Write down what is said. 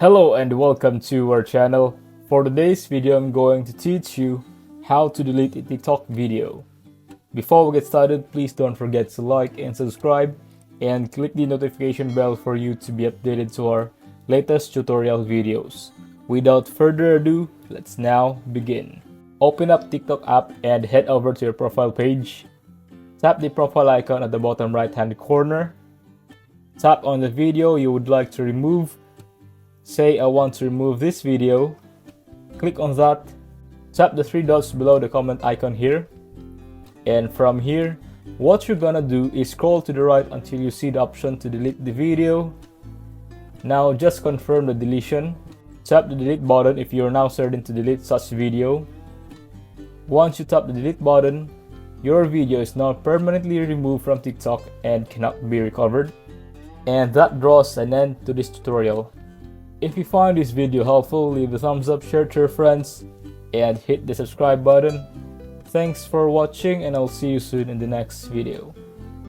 Hello and welcome to our channel. For today's video, I'm going to teach you how to delete a TikTok video. Before we get started, please don't forget to like and subscribe and click the notification bell for you to be updated to our latest tutorial videos. Without further ado, let's now begin. Open up TikTok app and head over to your profile page. Tap the profile icon at the bottom right hand corner. Tap on the video you would like to remove. Say I want to remove this video. Click on that. Tap the three dots below the comment icon here. And from here, what you're gonna do is scroll to the right until you see the option to delete the video. Now just confirm the deletion. Tap the delete button if you're now certain to delete such video. Once you tap the delete button, your video is now permanently removed from TikTok and cannot be recovered. And that draws an end to this tutorial. If you find this video helpful, leave a thumbs up, share to your friends, and hit the subscribe button. Thanks for watching, and I'll see you soon in the next video.